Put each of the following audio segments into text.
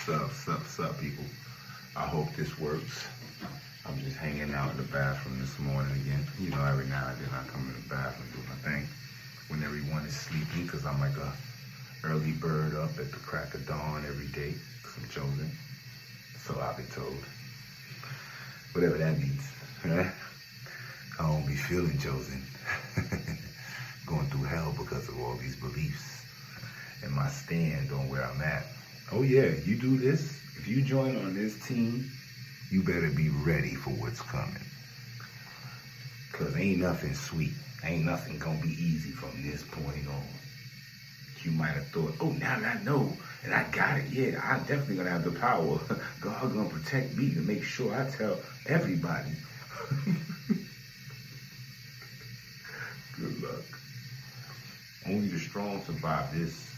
Sup, people. I hope this works. I'm just hanging out in the bathroom this morning again. You know, every now and then I come in the bathroom and do my thing when everyone is sleeping, because I'm like a early bird up at the crack of dawn every day, because I'm chosen. So I've been told. Whatever that means. Right? I don't be feeling chosen. Going through hell because of all these beliefs and my stand on where I'm at. Oh yeah, you do this, if you join on this team, you better be ready for what's coming. Cause ain't nothing sweet. Ain't nothing gonna be easy from this point on. You might have thought, oh, now I know, and I got it. Yeah, I'm definitely gonna have the power. God gonna protect me to make sure I tell everybody. Good luck. Only the strong survive this.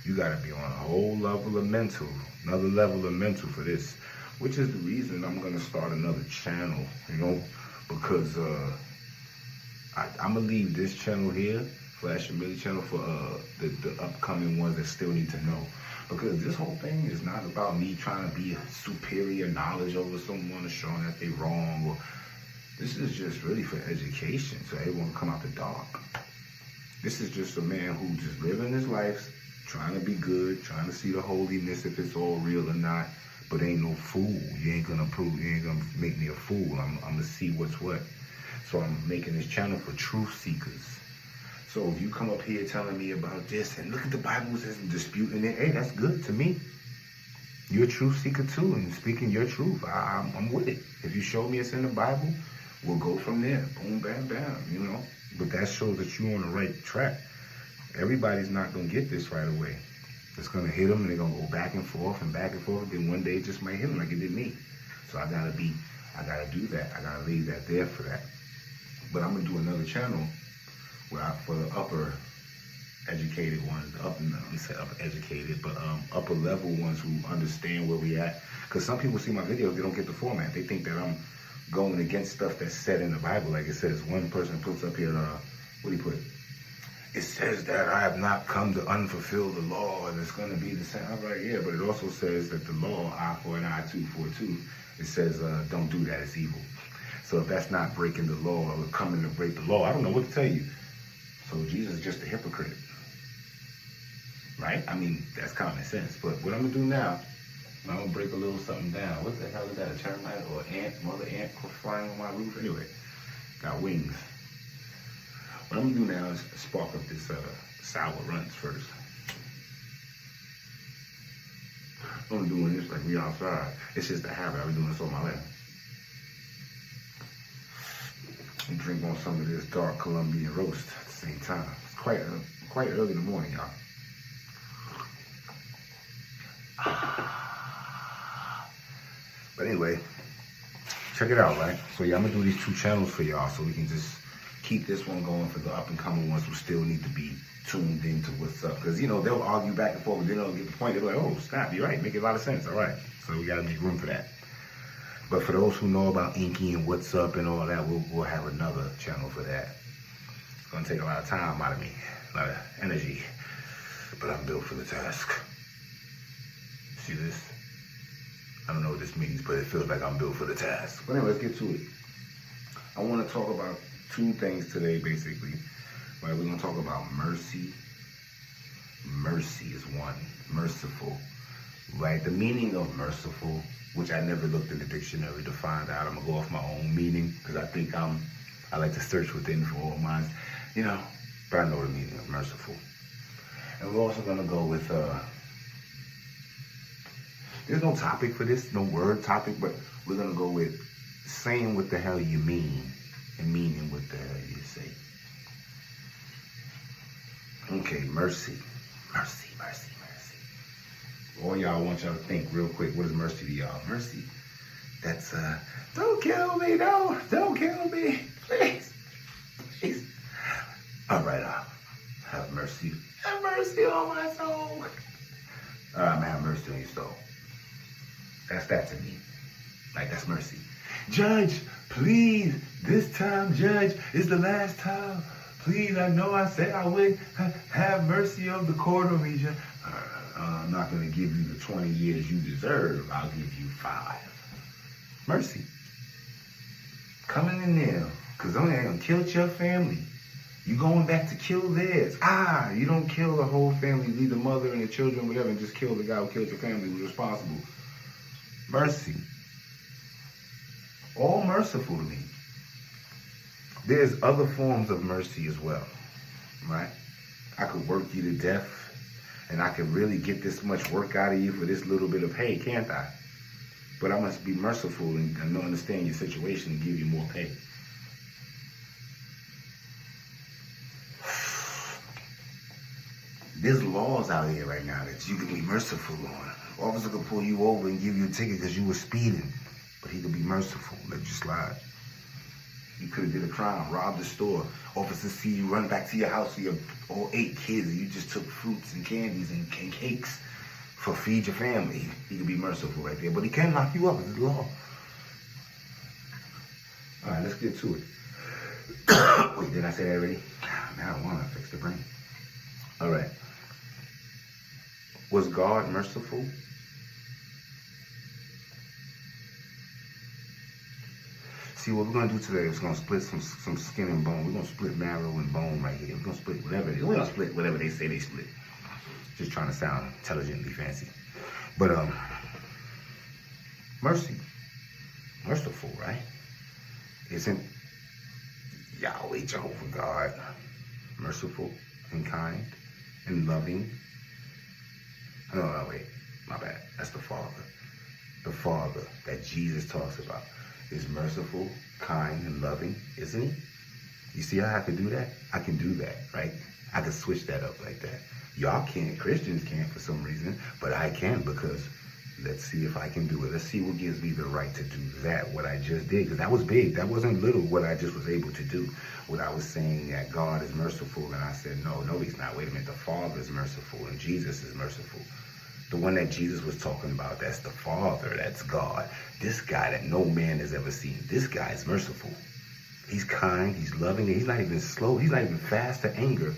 You gotta be on a whole level of mental, another level of mental for this, which is the reason I'm gonna start another channel, you know, because I'm gonna leave this channel here, Flash and Millie channel, for the upcoming ones that still need to know. Because this whole thing is not about me trying to be a superior knowledge over someone or showing that they wrong, or this is just really for education, so everyone come out the dark. This is just a man who just living his life, trying to be good, trying to see the holiness, if it's all real or not, but ain't no fool. You ain't gonna make me a fool. I'm gonna see what's what. So I'm making this channel for truth seekers. So if you come up here telling me about this and look at the Bible and disputing it, hey, that's good to me. You're a truth seeker too, and speaking your truth, I'm with it. If you show me it's in the Bible, we'll go from there. Boom, bam, bam, you know. But that shows that you're on the right track. Everybody's not going to get this right away. It's going to hit them, and they're going to go back and forth, and then one day it just might hit them like it did me. So I got to do that. I got to leave that there for that. But I'm going to do another channel where for the upper educated ones, upper level ones who understand where we at. Because some people see my videos, they don't get the format. They think that I'm going against stuff that's said in the Bible. Like it says, one person puts up here, what do you put? It says that I have not come to unfulfill the law, and it's going to be the same. I'm like, yeah, but it also says that the law, eye for an eye, tooth for a tooth, it says, don't do that, it's evil. So if that's not breaking the law or coming to break the law, I don't know what to tell you. So Jesus is just a hypocrite, right? I mean, that's common sense. But what I'm going to do now, I'm going to break a little something down. What the hell is that, a termite or ant, mother ant flying on my roof? Anyway, got wings. What I'm gonna do now is spark up this sour runs first. I'm doing this like we outside. It's just a habit. I've been doing this all my life. And drink on some of this dark Colombian roast at the same time. It's quite early in the morning, y'all. But anyway, check it out, right? So yeah, I'm gonna do these two channels for y'all so we can just keep this one going for the up and coming ones who still need to be tuned into what's up. Because, you know, they'll argue back and forth, but then they'll get the point. They'll be like, oh, snap, you're right. Make a lot of sense. All right. So we got to make room for that. But for those who know about Inky and what's up and all that, we'll have another channel for that. It's going to take a lot of time out of me, a lot of energy. But I'm built for the task. See this? I don't know what this means, but it feels like I'm built for the task. But anyway, let's get to it. I want to talk about two things today, basically. Right, we're gonna talk about mercy. Mercy is one, merciful. Right, the meaning of merciful, which I never looked in the dictionary to find out. I'm gonna go off my own meaning because I think I like to search within for all mine, you know. But I know the meaning of merciful. And we're also gonna go with there's no topic for this, no word topic, but we're gonna go with saying what the hell you mean. And meaning what the hell you say. Okay, mercy. Mercy, mercy, mercy. All y'all, want y'all to think real quick, what is mercy to y'all? Mercy, that's, don't kill me, don't kill me, please, please. All right, have mercy. Have mercy on my soul. I'm have mercy on your soul. That's that to me. Like, that's mercy. Judge, please, this time, Judge, is the last time. Please, I know I said I would have mercy on the court of me, Judge. I'm not going to give you the 20 years you deserve. I'll give you 5. Mercy. Coming in there, because I'm going to kill your family. You going back to kill theirs. You don't kill the whole family, leave the mother and the children, whatever, and just kill the guy who killed your family who's responsible. Mercy. All merciful to me. There's other forms of mercy as well, right? I could work you to death, and I could really get this much work out of you for this little bit of pay, can't I? But I must be merciful and understand your situation and give you more pay. There's laws out here right now that you can be merciful on. Officer could pull you over and give you a ticket because you were speeding, but he could be merciful, let you slide. You could have did a crime, robbed the store. Officers see you run back to your house with your all 8 kids, and you just took fruits and candies and cakes for feed your family. He could be merciful right there, but he can lock you up. It's the law. All right, let's get to it. Wait, did I say that already? Marijuana affects the brain. All right. Was God merciful? See, what we're going to do today is going to split some skin and bone. We're going to split marrow and bone right here. We're going to split whatever it is. We're going to split whatever they say they split. Just trying to sound intelligently fancy. But, mercy. Merciful, right? Isn't Yahweh, Jehovah God, merciful and kind and loving? No, wait. My bad. That's the Father. The Father that Jesus talks about is merciful, kind, and loving, isn't he? You see how I can do that? I can do that, right? I can switch that up like that. Y'all can't, Christians can't for some reason, but I can because let's see if I can do it. Let's see what gives me the right to do that, what I just did, because that was big. That wasn't little what I just was able to do. When I was saying that God is merciful, and I said, no, he's not. Wait a minute, the Father is merciful, and Jesus is merciful. The one that Jesus was talking about, that's the Father, that's God. This guy that no man has ever seen, this guy is merciful. He's kind, he's loving, he's not even slow, he's not even fast to anger.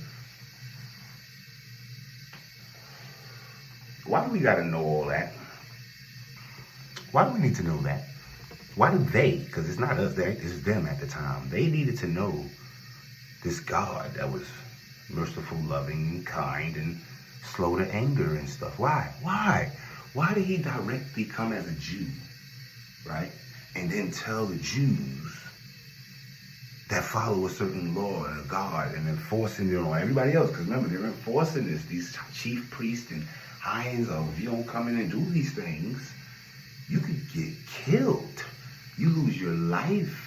Why do we gotta know all that? Why do we need to know that? Why do they, because it's not us, it's them at the time, they needed to know this God that was merciful, loving, kind, and slow to anger and stuff. Why? Why did he directly come as a Jew, right? And then tell the Jews that follow a certain law and a God and enforcing it on everybody else? Because remember, they're enforcing this. These chief priests and hinds of, if you don't come in and do these things, you could get killed. You lose your life.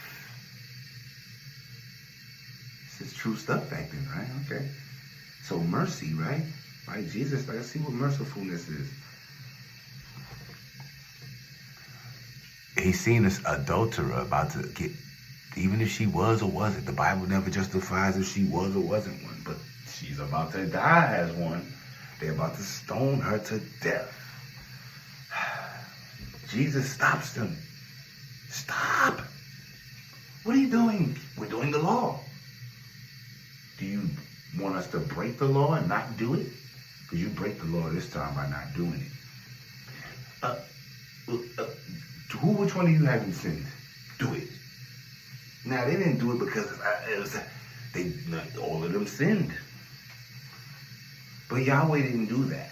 This is true stuff back then, right? Okay. So mercy, right? Right, Jesus, let's see what mercifulness is. He's seen this adulterer about to get, even if she was or wasn't, the Bible never justifies if she was or wasn't one, but she's about to die as one. They're about to stone her to death. Jesus stops them. Stop. What are you doing? We're doing the law. Do you want us to break the law and not do it? Because you break the law this time by not doing it. Which one of you haven't sinned? Do it. Now, they didn't do it because all of them sinned. But Yahweh didn't do that.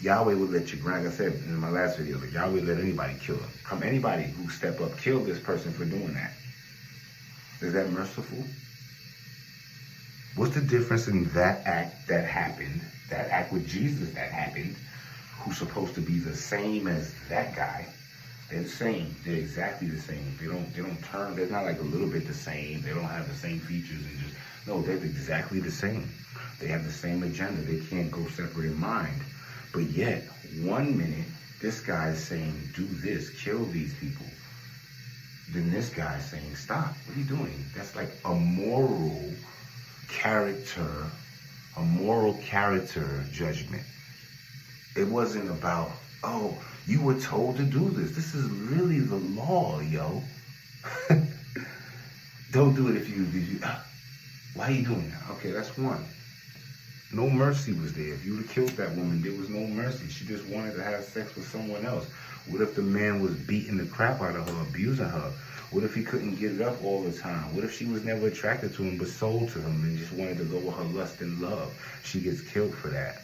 Yahweh would let you, like I said in my last video, that Yahweh let anybody kill him. Anybody who step up, kill this person for doing that. Is that merciful? What's the difference in that act that happened, that act with Jesus that happened, who's supposed to be the same as that guy? They're the same. They're exactly the same. They don't turn. They're not like a little bit the same. They don't have the same features and just no. They're exactly the same. They have the same agenda. They can't go separate in mind. But yet, 1 minute, this guy is saying, "Do this, kill these people." Then this guy is saying, "Stop. What are you doing?" That's like a moral character judgment. It wasn't about, oh, you were told to do this. This is really the law, yo. Don't do it if you why are you doing that? Okay, that's one. No mercy was there. If you would have killed that woman, there was no mercy. She just wanted to have sex with someone else. What if the man was beating the crap out of her, abusing her? What if he couldn't get it up all the time? What if she was never attracted to him but sold to him and just wanted to go with her lust and love? She gets killed for that.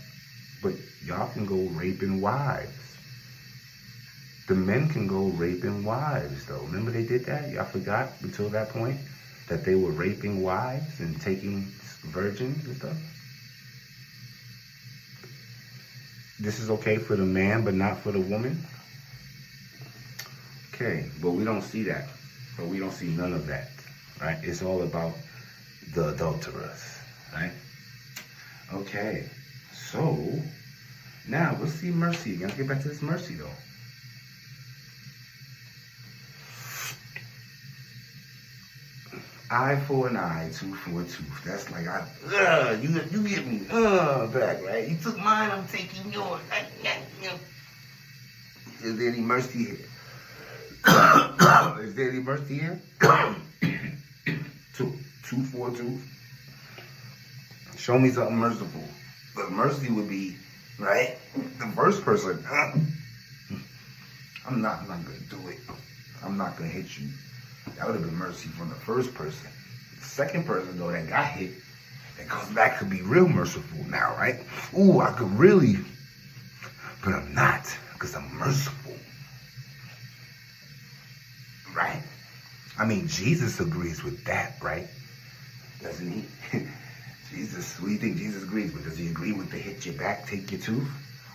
But y'all can go raping wives. The men can go raping wives, though. Remember they did that? Y'all forgot until that point that they were raping wives and taking virgins and stuff? This is okay for the man, but not for the woman? Okay, but we don't see that. But we don't see none of that, right? It's all about the adulterers, right? Okay, so now let's see mercy again. Let's get back to this mercy, though. Eye for an eye, tooth for a tooth. That's like, you get me, back, right? You took mine, I'm taking yours. Is there any mercy here? Is there any mercy here? Tooth for a tooth. Show me something merciful. But mercy would be, right? The first person, I'm not gonna do it. I'm not gonna hit you. That would have been mercy from the first person. The second person, though, that got hit, that comes back to be real merciful now, right? Ooh, I could really, but I'm not, because I'm merciful. Right? I mean, Jesus agrees with that, right? Doesn't he? Jesus, what do you think Jesus agrees with? Does he agree with the hit your back, take your tooth?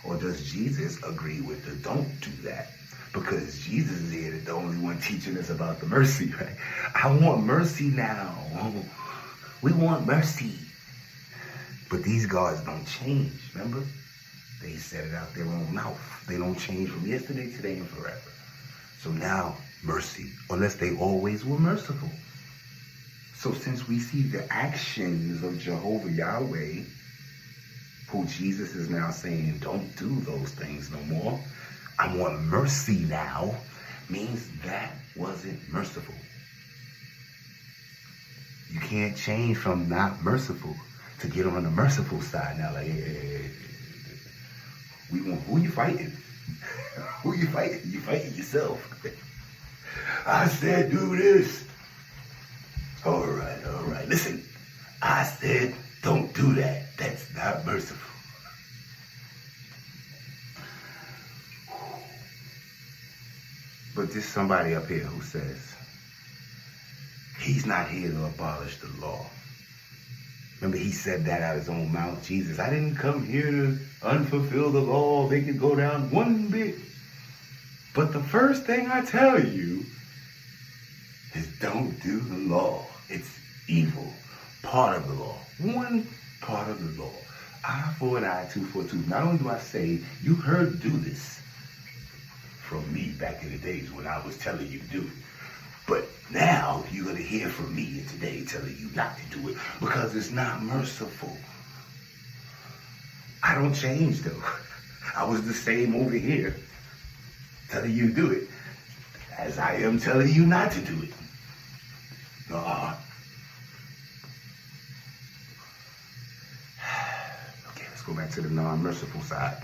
Or does Jesus agree with the don't do that? Because Jesus is here, the only one teaching us about the mercy, right? I want mercy now. We want mercy. But these gods don't change, remember? They said it out their own mouth. They don't change from yesterday, today, and forever. So now, mercy, unless they always were merciful. So since we see the actions of Jehovah Yahweh, who Jesus is now saying, don't do those things no more, I want mercy now, means that wasn't merciful. You can't change from not merciful to get on the merciful side now. Like, hey, we want, who you fighting? Who you fighting? You fighting yourself. I said do this. All right. Listen, I said don't do that. That's not merciful. But there's somebody up here who says, he's not here to abolish the law. Remember, he said that out of his own mouth. Jesus, I didn't come here to unfulfill the law. They could go down one bit. But the first thing I tell you is don't do the law. It's evil. Part of the law. One part of the law. Eye for an eye, tooth for a tooth. Not only do I say, you heard do this from me back in the days when I was telling you to do it. But now you're going to hear from me today telling you not to do it because it's not merciful. I don't change though. I was the same over here telling you to do it as I am telling you not to do it. Okay, let's go back to the non-merciful side.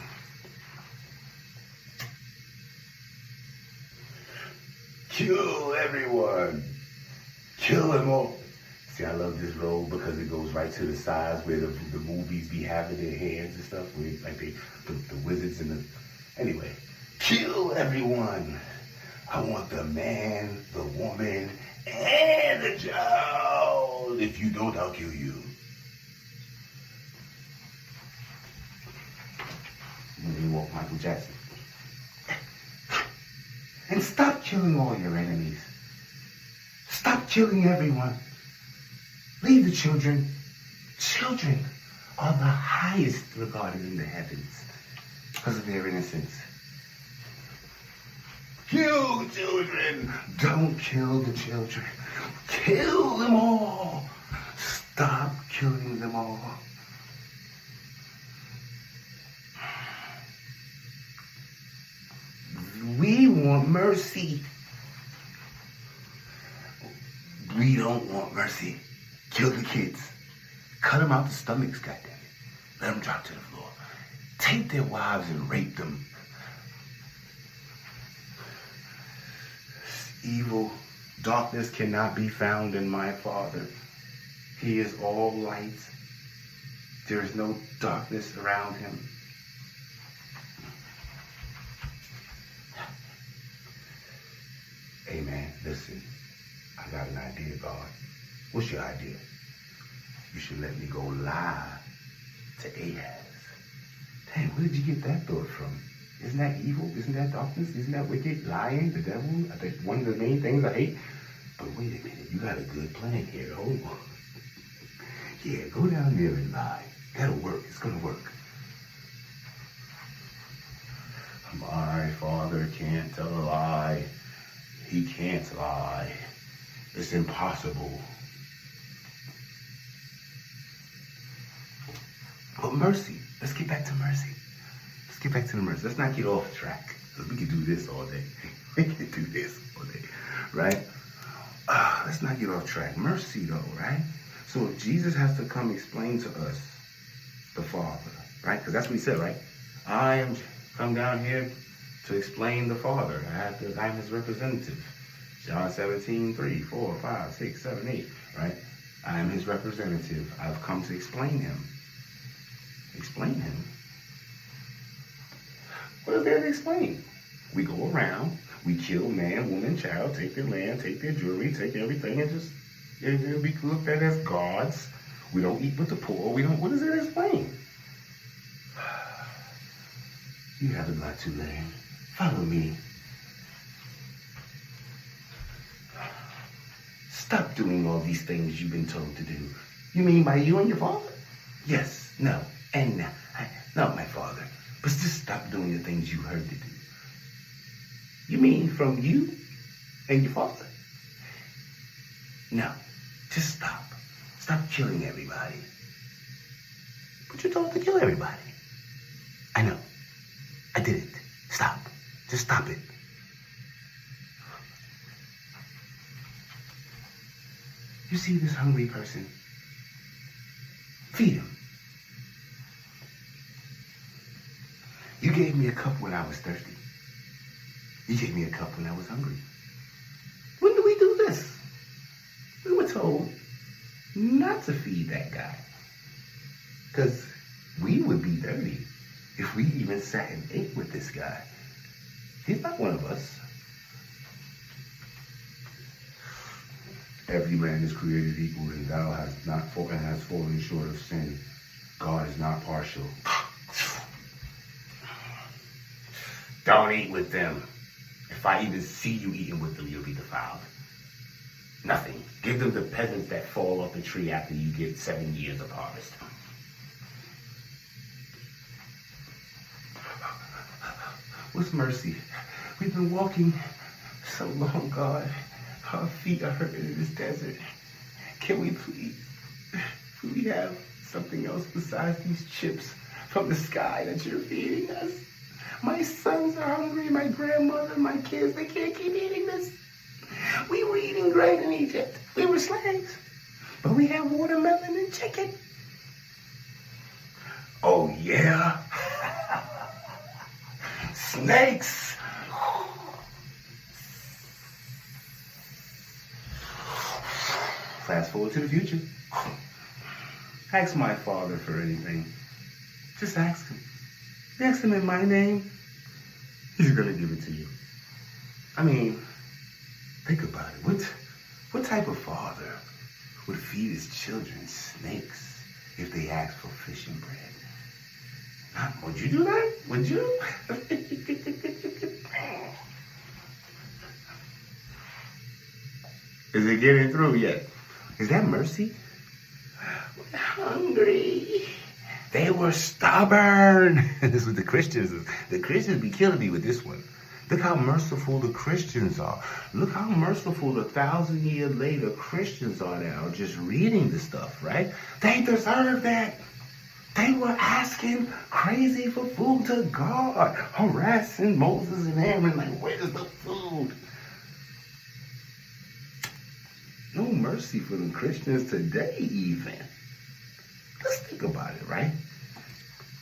Kill everyone. Kill them all. See, I love this road because it goes right to the sides where the movies be having their hands and stuff. Where, like the wizards and the... Anyway, kill everyone. I want the man, the woman, and the child. If you don't, I'll kill you. And then you walk Michael Jackson. And stop killing all your enemies. Stop killing everyone. Leave the children. Children are the highest regarded in the heavens because of their innocence. Kill the children. Don't kill the children. Kill them all. Stop killing them all. We want mercy. We don't want mercy. Kill the kids. Cut them out the stomachs, goddammit. Let them drop to the floor. Take their wives and rape them. Evil, darkness cannot be found in my Father. He is all light. There is no darkness around him. Hey man, listen, I got an idea, God. What's your idea? You should let me go lie to Ahaz. Damn, where did you get that thought from? Isn't that evil? Isn't that darkness? Isn't that wicked? Lying, the devil? I think one of the main things I hate. But wait a minute, you got a good plan here. Hold on. Yeah, go down there and lie. That'll work. It's gonna work. My Father can't tell a lie. He can't lie. It's impossible. But mercy. Let's get back to mercy. Let's get back to the mercy. Let's not get off track. Because we can do this all day. We can do this all day. Right? Let's not get off track. Mercy though, right? So Jesus has to come explain to us the Father, right? Because that's what he said, right? I am come down here to explain the Father. I'm his representative. John 17, 3, 4, 5, 6, 7, 8, right? I am his representative. I've come to explain him. Explain him? What is there to explain? We go around, we kill man, woman, child, take their land, take their jewelry, take everything, and just be looked at as gods. We don't eat with the poor. What is there to explain? You have a lot to learn. Follow me. Stop doing all these things you've been told to do. You mean by you and your father? Yes, no, and no. Not my father. But just stop doing the things you heard to do. You mean from you and your father? No, just stop. Stop killing everybody. But you told to kill everybody. I know. I did it. Stop. Just stop it. You see this hungry person? Feed him. You gave me a cup when I was thirsty. You gave me a cup when I was hungry. When do we do this? We were told not to feed that guy. Because we would be dirty if we even sat and ate with this guy. He's not one of us. Every man is created equal, and thou hast not fallen, has fallen short of sin. God is not partial. Don't eat with them. If I even see you eating with them, you'll be defiled. Nothing. Give them the peasants that fall off the tree after you get 7 years of harvest. What's mercy? We've been walking so long, God. Our feet are hurting in this desert. Can we please have something else besides these chips from the sky that you're feeding us? My sons are hungry, my grandmother, my kids, they can't keep eating this. We were eating grain in Egypt. We were slaves. But we have watermelon and chicken. Oh yeah? Snakes. Fast forward to the future. Ask my father for anything. Just ask him. Ask him in my name. He's gonna give it to you. I mean, think about it. What type of father would feed his children snakes if they asked for fish and bread? Would you do that? Would you? Is it getting through yet? Is that mercy? We're hungry. They were stubborn. This is what the Christians is. The Christians be killing me with this one. Look how merciful the Christians are. Look how merciful the 1,000-year later Christians are now, just reading the stuff, right? They deserve that. They were asking crazy for food to God, harassing Moses and Aaron, like, where's the food? No mercy for the Christians today, even. Let's think about it, right?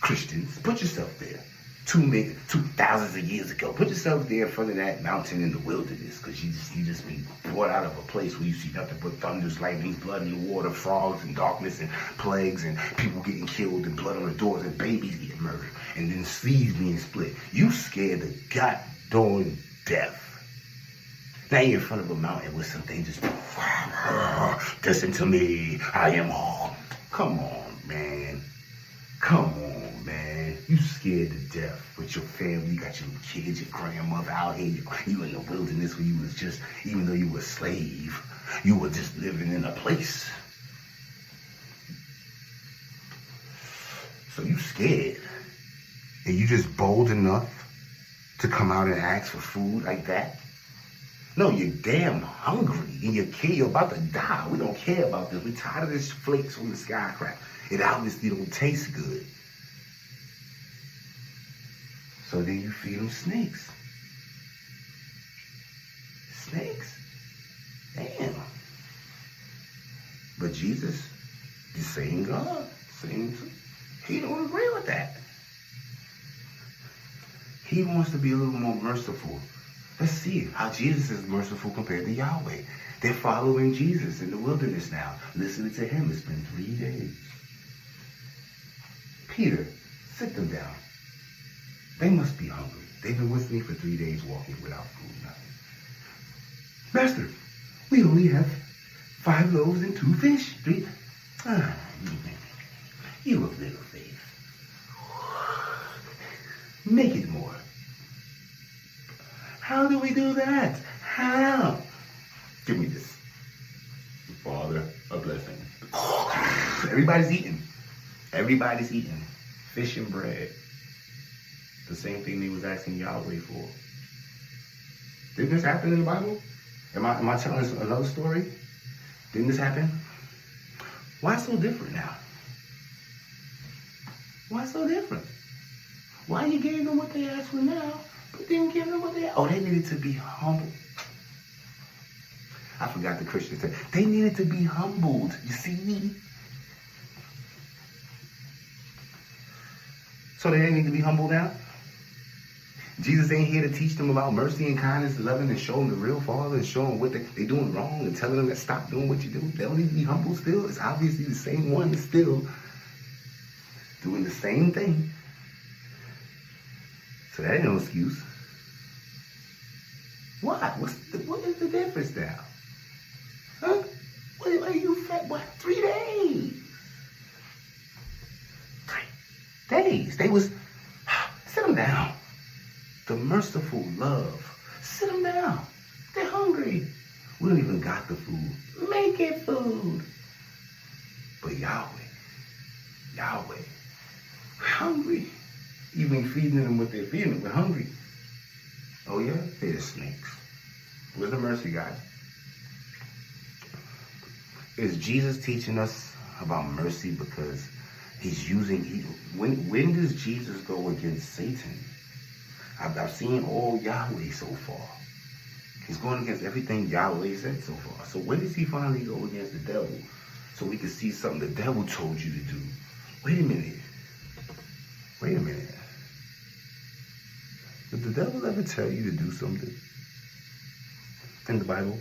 Christians, put yourself there. 2,000 of years ago. Put yourself there in front of that mountain in the wilderness, because you just be brought out of a place where you see nothing but thunders, lightnings, blood in the water, frogs and darkness and plagues and people getting killed and blood on the doors and babies getting murdered and then seas being split. You scared to goddamn death. Now you're in front of a mountain with something just listen to me. I am all. Come on, man. Come on, man. You scared to death with your family. You got your kids, your grandmother out here. You in the wilderness where you was just, even though you were a slave, you were just living in a place. So you scared. And you just bold enough to come out and ask for food like that? No, you're damn hungry. And your kid, you're about to die. We don't care about this. We're tired of this flakes from the sky crap. It obviously don't taste good. So then you feed them snakes. Snakes? Damn. But Jesus, the same God, he don't agree with that. He wants to be a little more merciful. Let's see how Jesus is merciful compared to Yahweh. They're following Jesus in the wilderness now, listening to him. It's been 3 days. Peter, sit them down. They must be hungry. They've been with me for 3 days walking without food, nothing. Master, we only have 5 loaves and 2 fish. You of little faith. Make it more. How do we do that? How? Give me this. Father, a blessing. Everybody's eating. Everybody's eating. Fish and bread. The same thing they was asking Yahweh for. Didn't this happen in the Bible? Am I telling another story? Didn't this happen? Why so different now? Why so different? Why you gave them what they asked for now, but didn't give them what they asked? Oh, they needed to be humble. I forgot the Christian said. They needed to be humbled. You see? So they didn't need to be humble now? Jesus ain't here to teach them about mercy and kindness and loving and show them the real Father and show them what they doing wrong and telling them to stop doing what you do. They don't need to be humble still. It's obviously the same one that's still doing the same thing. So that ain't no excuse. What? What is the difference now? Huh? What are you fed? What? 3 days. 3 days. They was, sit them down. The merciful love. Sit them down. They're hungry. We don't even got the food. Make it food. But Yahweh, we're hungry. Even feeding them what they're feeding them, we're hungry. Oh yeah? They're snakes. Where's the mercy, guys? Is Jesus teaching us about mercy because he's using evil? When does Jesus go against Satan? I've seen all Yahweh so far. He's going against everything Yahweh said so far. So when does he finally go against the devil? So we can see something the devil told you to do. Wait a minute. Did the devil ever tell you to do something in the Bible?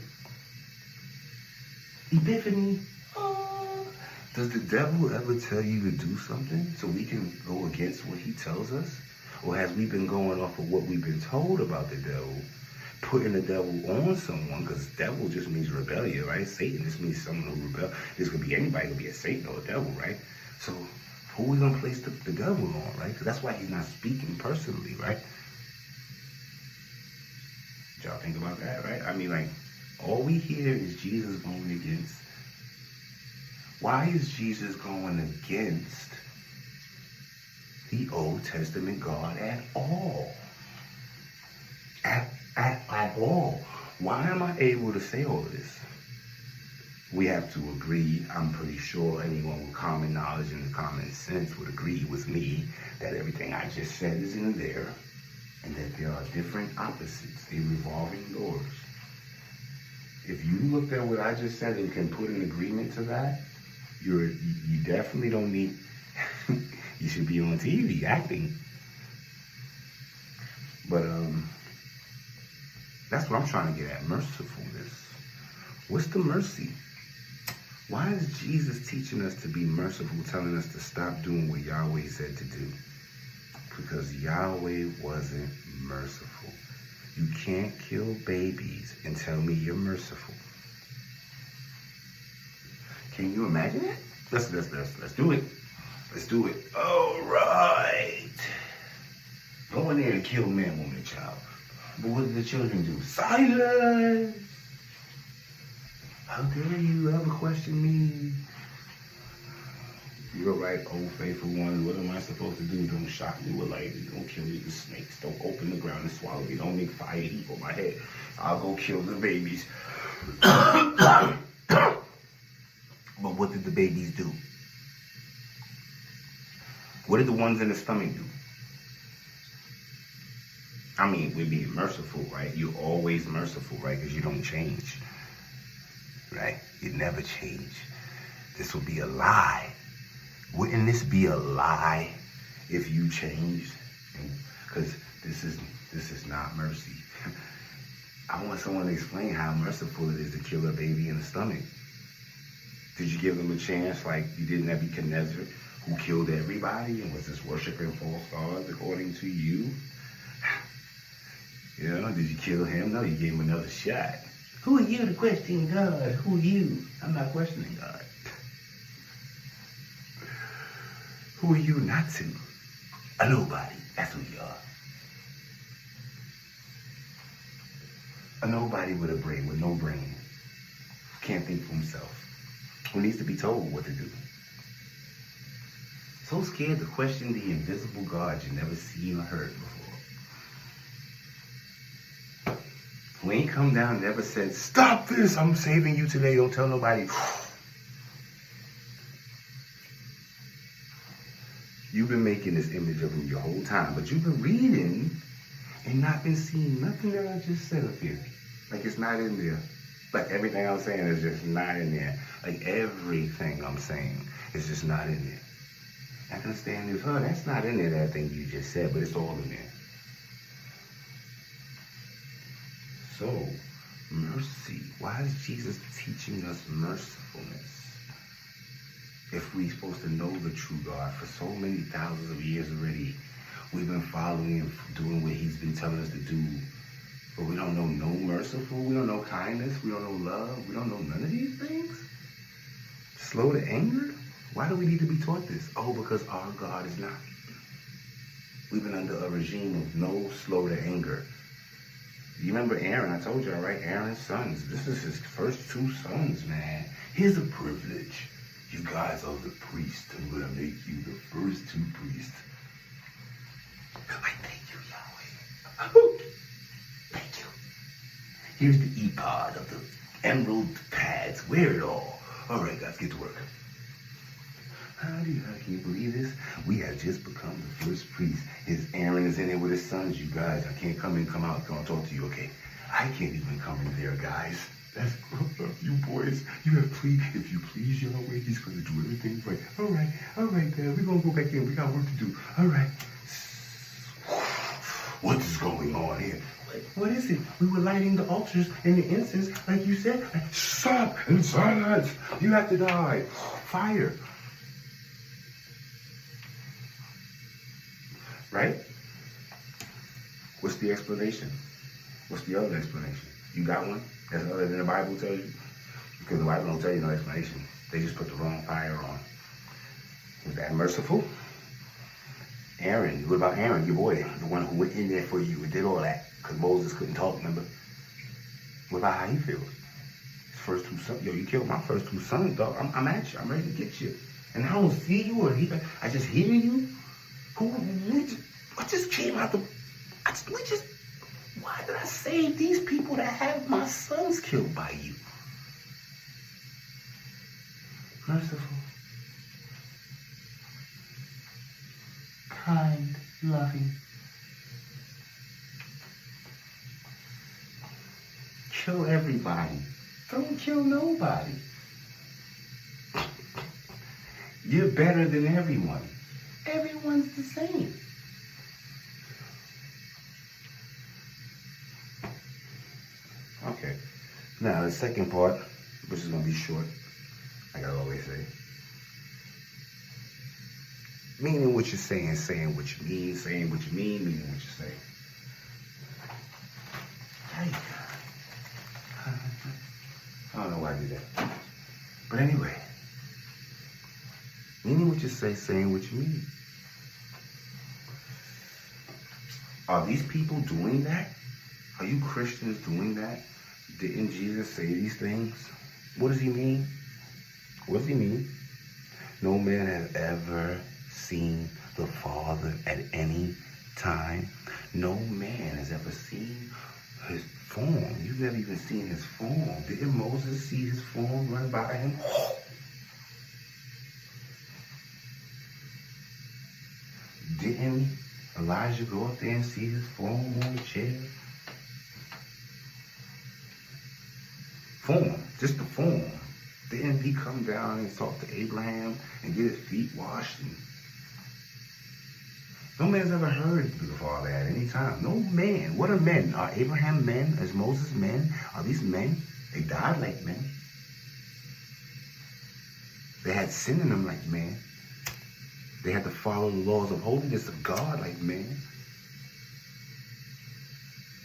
Epiphany. Oh. Does the devil ever tell you to do something so we can go against what he tells us? Or has we been going off of what we've been told about the devil, putting the devil on someone? Because devil just means rebellion, right? Satan just means someone who rebel. This could be anybody, could be a Satan or a devil, right? So who are we going to place the devil on, right? Because that's why he's not speaking personally, right? Y'all think about that, right? I mean, like, all we hear is Jesus going against. Why is Jesus going against the Old Testament God at all? At all. Why am I able to say all of this? We have to agree, I'm pretty sure anyone with common knowledge and common sense would agree with me that everything I just said is in there. And that there are different opposites, a revolving doors. If you looked at what I just said and can put an agreement to that, you definitely don't need You should be on TV acting. But that's what I'm trying to get at. Mercifulness. What's the mercy? Why is Jesus teaching us to be merciful, telling us to stop doing what Yahweh said to do? Because Yahweh wasn't merciful. You can't kill babies and tell me you're merciful. Can you imagine it? Let's do it. Let's do it. All right. Go in there and kill man, woman, and child. But what did the children do? Silence! How dare you ever question me? You're right, old faithful one. What am I supposed to do? Don't shock me with lightning. Don't kill me with snakes. Don't open the ground and swallow me. Don't make fire heap on my head. I'll go kill the babies. But what did the babies do? What did the ones in the stomach do? I mean, we're being merciful, right? You're always merciful, right? Because you don't change, right? You never change. This would be a lie. Wouldn't this be a lie if you changed? Because this is not mercy. I want someone to explain how merciful it is to kill a baby in the stomach. Did you give them a chance like you did Nebuchadnezzar, who killed everybody and was just worshiping false gods according to you? You know, did you kill him? No, you gave him another shot. Who are you to question God? Who are you? I'm not questioning God. Who are you not to? A nobody. That's who you are. A nobody with a brain, with no brain. Can't think for himself. Who needs to be told what to do. So scared to question the invisible God you never seen or heard before. Who ain't come down and never said, stop this, I'm saving you today, don't tell nobody. You've been making this image of him your whole time, but you've been reading and not been seeing nothing that I just said up here. Like it's not in there. Like everything I'm saying is just not in there. Like everything I'm saying is just not in there. I can understand this, oh, that's not in there, that thing you just said, but it's all in there. So, mercy. Why is Jesus teaching us mercifulness? If we're supposed to know the true God for so many thousands of years already, we've been following and doing what he's been telling us to do. But we don't know no merciful, we don't know kindness, we don't know love, we don't know none of these things? Slow to anger? Why do we need to be taught this? Oh, because our God is not. We've been under a regime of no slow to anger. You remember Aaron? I told y'all, right? Aaron's sons. This is his first two sons, man. Here's a privilege. You guys are the priests. I'm going to make you the first two priests. I thank you, Yahweh. Thank you. Here's the ephod of the emerald pads. Wear it all. All right, guys, get to work. Can you believe this? We have just become the first priest. Aaron is in there with his sons, you guys. I can't come in, come out, come talk to you, okay? I can't even come in there, guys. That's you boys. You have if you please Yahweh, he's going to do everything right. All right, Dad. We're going to go back in. We got work to do. All right. What is going on here? What is it? We were lighting the altars and the incense, like you said. Stop and silence. You have to die. Fire. Right? What's the explanation? What's the other explanation? You got one? That's other than the Bible tells you? Because the Bible don't tell you no explanation. They just put the wrong fire on. Was that merciful? Aaron, what about Aaron, your boy? The one who went in there for you and did all that. Because Moses couldn't talk, remember? What about how he feels? His first two sons. Yo, you killed my first two sons, dog. I'm at you. I'm ready to get you. And I don't see you or I just hear you. What just came out why did I save these people that have my sons killed by you? Merciful, kind, loving. Kill everybody. Don't kill nobody. You're better than everyone. everyone's the same. Okay. Now, the second part, which is going to be short, like I always say. Meaning what you're saying what you mean, saying what you mean what you're saying. Hey. I don't know why I did that. But anyway, meaning what you say, saying what you mean. Are these people doing that? Are you Christians doing that? Didn't Jesus say these things? What does he mean? What does he mean? No man has ever seen the Father at any time. No man has ever seen his form. You've never even seen his form. Didn't Moses see his form run by him? Didn't Elijah go up there and see his form on the chair? Form, just the form. Didn't he come down and talk to Abraham and get his feet washed? No man's ever heard the Father at any time. No man. What are men? Are Abraham men? Is Moses men? Are these men? They died like men. They had sin in them like men. They had to follow the laws of holiness of God like men.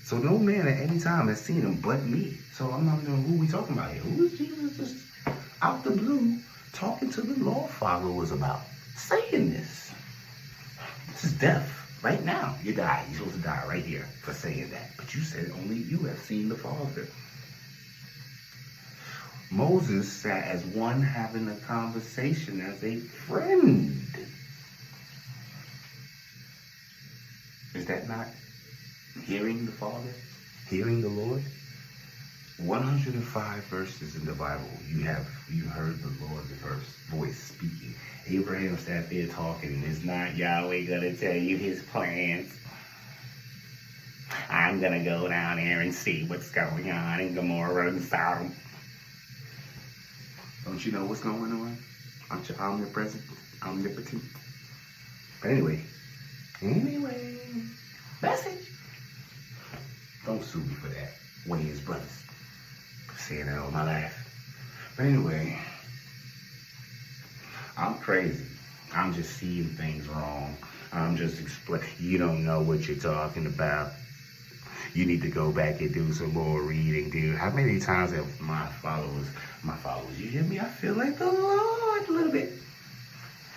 So no man at any time has seen him but me. So I'm not knowing who we talking about here. Who is Jesus just out the blue talking to the law followers about? Saying this. This is death. Right now, you die. You're supposed to die right here for saying that. But you said only you have seen the Father. Moses sat as one having a conversation as a friend. Is that not hearing the Father? Hearing the Lord? 105 verses in the Bible. You heard the Lord's voice speaking. Abraham sat there talking. Is not Yahweh gonna tell you his plans? I'm gonna go down there and see what's going on in Gomorrah and Sodom. Don't you know what's going on? Aren't you omnipresent, omnipotent? But anyway, message. Don't sue me for that. Wayne's brothers. Saying that all my life. But anyway, I'm crazy. I'm just seeing things wrong. I'm just explaining. You don't know what you're talking about. You need to go back and do some more reading, dude. How many times have my followers, you hear me? I feel like the Lord a little bit.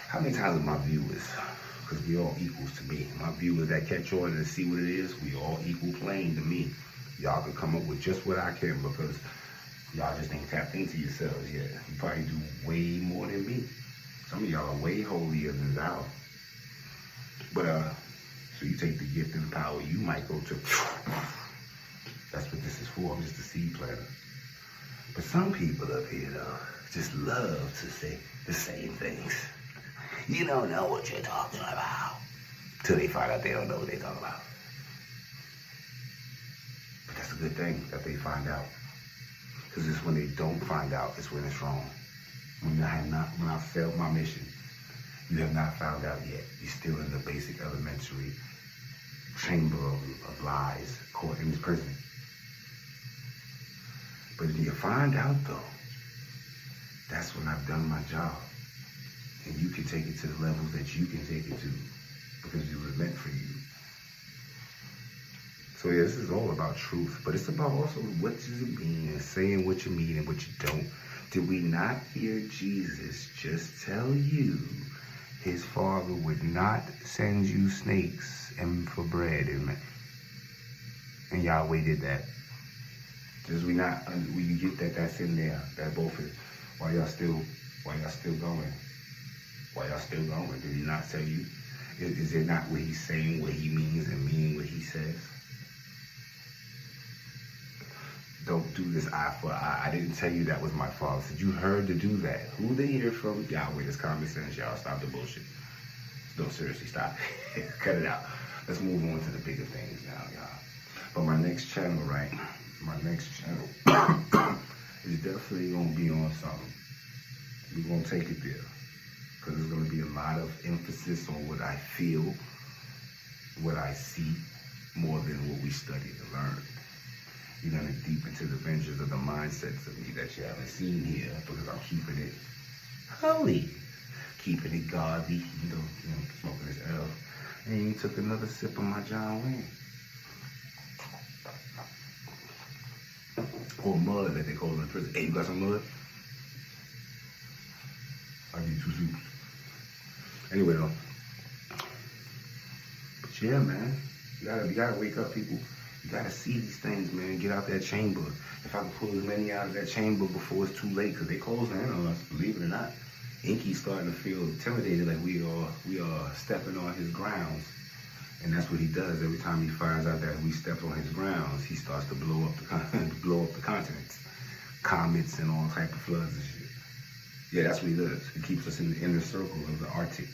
How many times have my viewers, because we all equals to me, my viewers that catch on and see what it is, we all equal plane to me. Y'all can come up with just what I can because y'all just ain't tapped into yourselves yet. You probably do way more than me. Some of y'all are way holier than thou. But, so you take the gift and the power, you might go to, that's what this is for. I'm just a seed planter. But some people up here, though, just love to say the same things. You don't know what you're talking about. Till they find out they don't know what they're talking about. But that's a good thing that they find out. Because it's when they don't find out, it's when it's wrong. When I failed my mission, you have not found out yet. You're still in the basic elementary chamber of lies, caught in this prison. But if you find out though, that's when I've done my job. And you can take it to the levels that you can take it to because it was meant for you. So yeah, this is all about truth, but it's about also what does it mean and saying what you mean and what you don't. Did we not hear Jesus just tell you his Father would not send you snakes and for bread? And Yahweh did that. Does we not, we get that that's in there, that both is, while y'all still going? Why y'all still going? Did he not tell you? Is it not what he's saying, what he means, and meaning what he says? Don't do this eye for eye. I didn't tell you that was my fault. I said you heard to do that. Who they hear from? Yahweh. It's common sense, y'all. Stop the bullshit. No, seriously, stop. Cut it out. Let's move on to the bigger things now, y'all. But my next channel, right? My next channel is definitely gonna be on something. We're gonna take it there. because there's going to be a lot of emphasis on what I feel, what I see, more than what we study and learn. You're going to deep into the ventures of the mindsets of me that you haven't seen here, because I'm keeping it holy, keeping it godly, smoking this L. And he took another sip of my John Wayne. Or mud, that they call it in prison. Hey, you got some mud? I'll give you 2 soups. Anyway, though. But yeah, man. You gotta wake up, people. You gotta see these things, man. Get out that chamber. If I can pull as many out of that chamber before it's too late, because they closing in on us, believe it or not. Inky's starting to feel intimidated, like we are stepping on his grounds. And that's what he does. Every time he finds out that we stepped on his grounds, he starts to blow up the continents, comets, and all type of floods and shit. Yeah, that's what he does. He keeps us in the inner circle of the Arctic.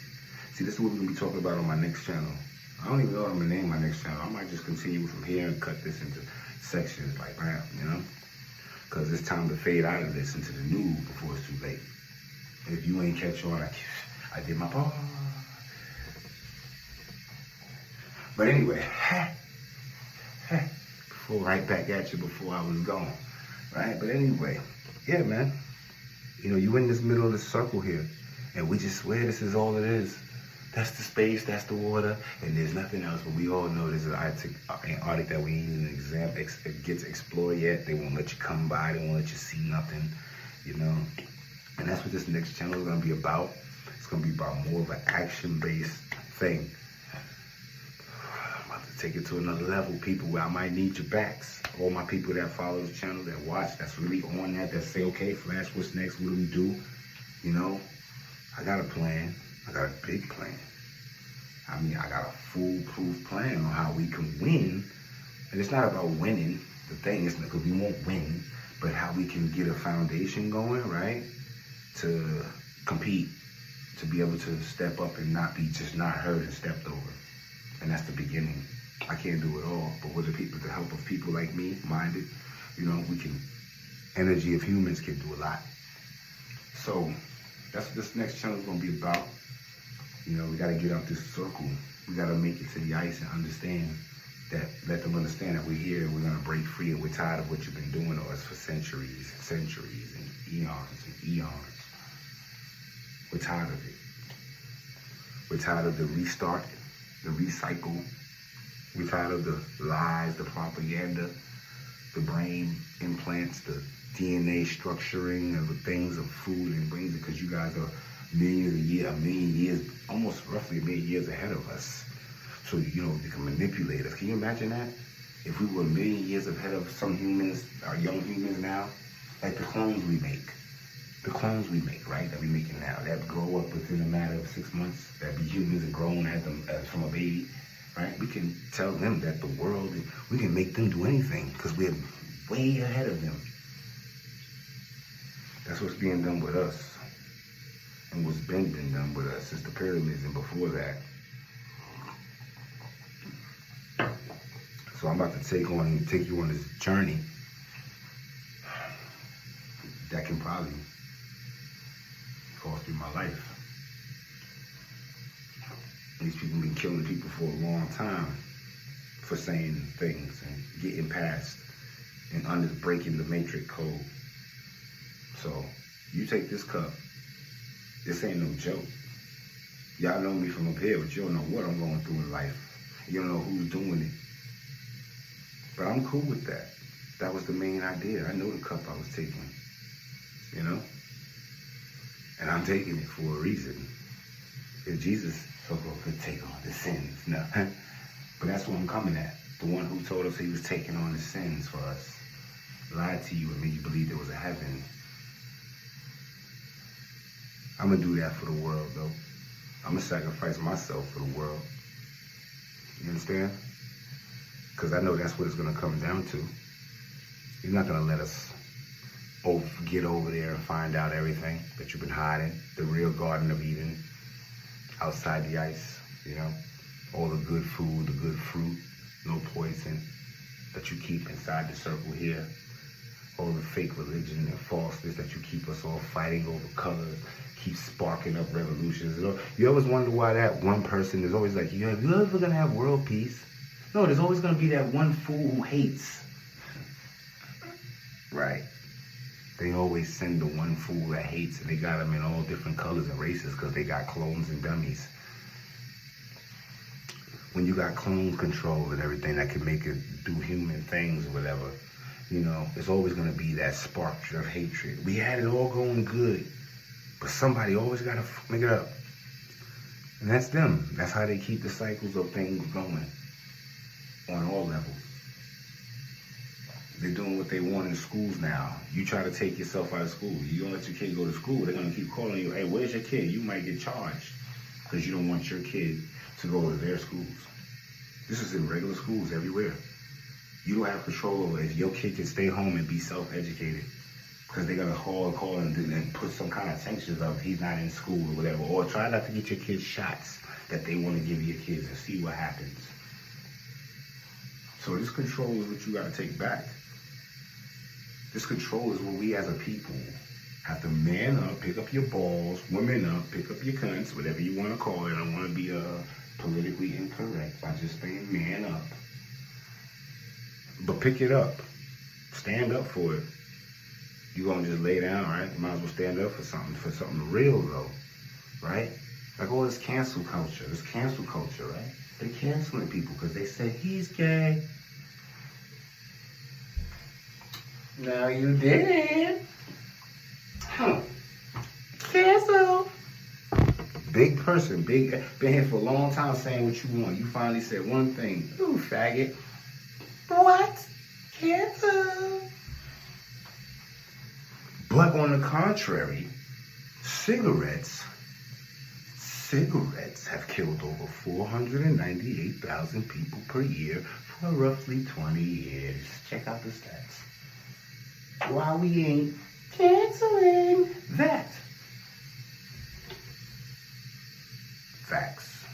See, this is what we're gonna be talking about on my next channel. I don't even know what I'm gonna name my next channel. I might just continue from here and cut this into sections, like bam, because it's time to fade out of this into the new before it's too late. And if you ain't catch on, I did my part. But anyway, before right back at you before I was gone, right? But anyway, yeah, man. You in this middle of the circle here, and we just swear this is all it is. That's the space, that's the water, and there's nothing else. But we all know there's an Antarctic that we ain't even gets explored yet. They won't let you come by, they won't let you see nothing, And that's what this next channel is gonna be about. It's gonna be about more of an action-based thing. Take it to another level, people, where I might need your backs. All my people that follow the channel, that watch, that's really on that say, okay, Flash, what's next? What do we do? I got a plan. I got a big plan. I got a foolproof plan on how we can win. And it's not about winning. The thing is, because we won't win, but how we can get a foundation going, right? To compete, to be able to step up and not be just not heard and stepped over. And that's the beginning. I can't do it all, but with the help of people like me, minded, we can, energy of humans can do a lot. So that's what this next channel is going to be about. We got to get out this circle. We got to make it to the ice and understand that, let them understand that we're here and we're going to break free, and we're tired of what you've been doing to us for centuries and eons and eons. We're tired of it. We're tired of the restart, the recycle. We're tired of the lies, the propaganda, the brain implants, the DNA structuring of the things of food and brings it, because you guys are a million years, almost roughly a million years ahead of us. So, they can manipulate us. Can you imagine that? If we were a million years ahead of some humans, our young humans now, like the clones we make, right, that we're making now, that grow up within a matter of 6 months, that be humans and grown as from a baby, right? We can tell them that the world, we can make them do anything because we're way ahead of them. That's what's being done with us, and what's been done with us since the pyramids and before that. So I'm about to take you on this journey that can probably cost me my life. These people have been killing people for a long time for saying things and getting past and breaking the matrix code. So you take this cup. This ain't no joke. Y'all know me from up here, but you don't know what I'm going through in life. You don't know who's doing it. But I'm cool with that. That was the main idea. I know the cup I was taking, And I'm taking it for a reason. If Jesus so-called could take on the sins, no. But that's what I'm coming at. The one who told us he was taking on the sins for us. Lied to you and made you believe there was a heaven. I'm going to do that for the world, though. I'm going to sacrifice myself for the world. You understand? Because I know that's what it's going to come down to. You're not going to let us get over there and find out everything that you've been hiding. The real Garden of Eden, outside the ice, all the good food, the good fruit, no poison that you keep inside the circle here. all the fake religion and falseness that you keep us all fighting over colors, keep sparking up revolutions. You always wonder why that one person is always like, you ever gonna have world peace? No, there's always gonna be that one fool who hates. Right. They always send the one fool that hates, and they got them in all different colors and races because they got clones and dummies. When you got clone control and everything that can make it do human things or whatever, you know, it's always going to be that spark of hatred. We had it all going good, but somebody always got to make it up. And that's them. That's how they keep the cycles of things going on all levels. They're doing what they want in schools now. You try to take yourself out of school. You don't let your kid go to school. They're going to keep calling you, hey, where's your kid? You might get charged because you don't want your kid to go to their schools. This is in regular schools everywhere. You don't have control over it. Your kid can stay home and be self-educated because they're going to call and put some kind of sanctions of he's not in school or whatever. Or try not to get your kids shots that they want to give your kids and see what happens. So this control is what you got to take back. This control is what we as a people have to man up, pick up your balls, women up, pick up your cunts, whatever you want to call it. I don't want to be politically incorrect by just saying man up. But pick it up. Stand up for it. You're going to just lay down, right? You might as well stand up for something real, though, right? Like all this cancel culture, right? They're canceling people because they say, he's gay. No, you didn't. Huh. Cancel. Big person, been here for a long time saying what you want. You finally said one thing. Ooh, faggot. What? Cancel. But on the contrary, cigarettes have killed over 498,000 people per year for roughly 20 years. Check out the stats. Why we ain't canceling that? Facts.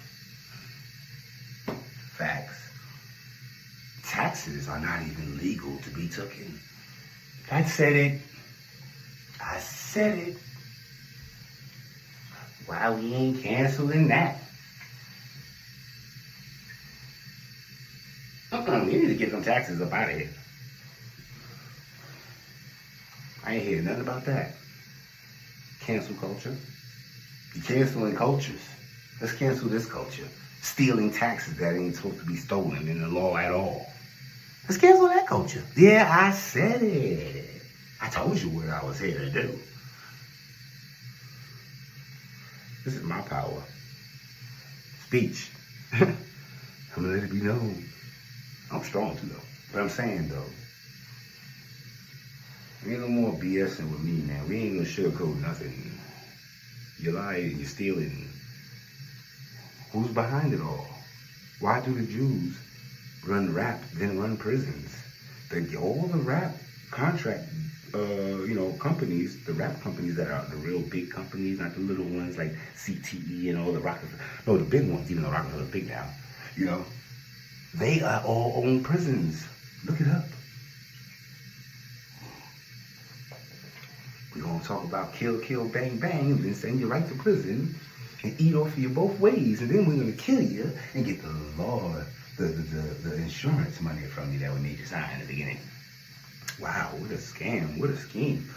Taxes are not even legal to be taken. I said it. Why we ain't canceling that? We need to get them taxes up out of here. I ain't hear nothing about that. Cancel culture. You're canceling cultures. Let's cancel this culture. Stealing taxes that ain't supposed to be stolen in the law at all. Let's cancel that culture. Yeah, I said it. I told you what I was here to do. This is my power. Speech. I'm gonna let it be known. I'm strong too, though. But I'm saying, though, ain't no more BSing with me, man. We ain't gonna sugarcoat nothing. You're lying, you're stealing. Who's behind it all? Why do the Jews run rap, then run prisons? All the rap contract, companies, the rap companies that are the real big companies, not the little ones like CTE and all the Rockefeller. No, the big ones, even though Rockefeller's big now. You know, they are all own prisons. Look it up. We're going to talk about kill, bang, bang, and then send you right to prison and eat off of you both ways. And then we're going to kill you and get the law, the insurance money from you that we made you sign in the beginning. Wow, what a scam, what a scheme.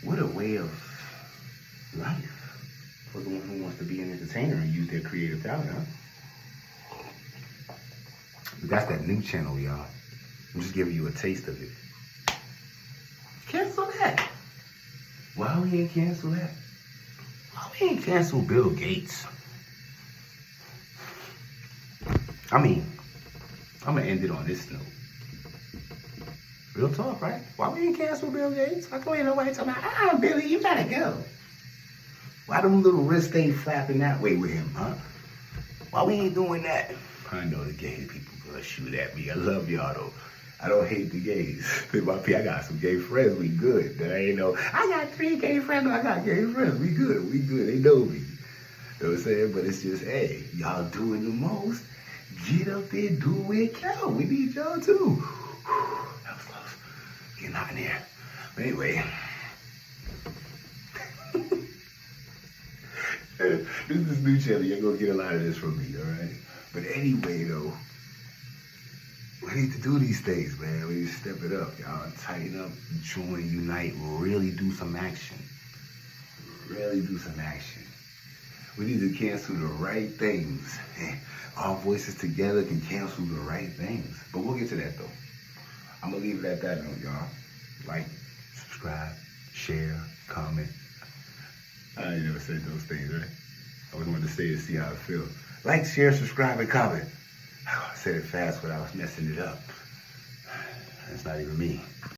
What a way of life for the one who wants to be an entertainer and use their creative talent, huh? That's that new channel, y'all. I'm just giving you a taste of it. Cancel that. Why we ain't cancel that? Why we ain't cancel Bill Gates? I mean, I'm gonna end it on this note. Real talk, right? Why we ain't cancel Bill Gates? How come ain't nobody talking about, Billy, you gotta go? Why them little wrists stay flapping that way with him, huh? Why we ain't doing that? I know the gay people gonna shoot at me. I love y'all though. I don't hate the gays. I got some gay friends. We good. That I ain't know. I got 3 gay friends. I got gay friends. We good. They know me. You know what I'm saying? But it's just, hey, y'all doing the most. Get up there, do it, yo. We need y'all too. That was close. Getting hot in here. Anyway. This is new channel. You're going to get a lot of this from me, all right? But anyway, though, we need to do these things, man. We need to step it up, y'all. Tighten up, join, unite, really do some action. Really do some action. We need to cancel the right things. Our voices together can cancel the right things. But we'll get to that, though. I'm going to leave it at that note, y'all. Like, subscribe, share, comment. I ain't never said those things, right? I always wanted to say it, see how it feels. Like, share, subscribe, and comment. I said it fast, but I was messing it up. That's not even me.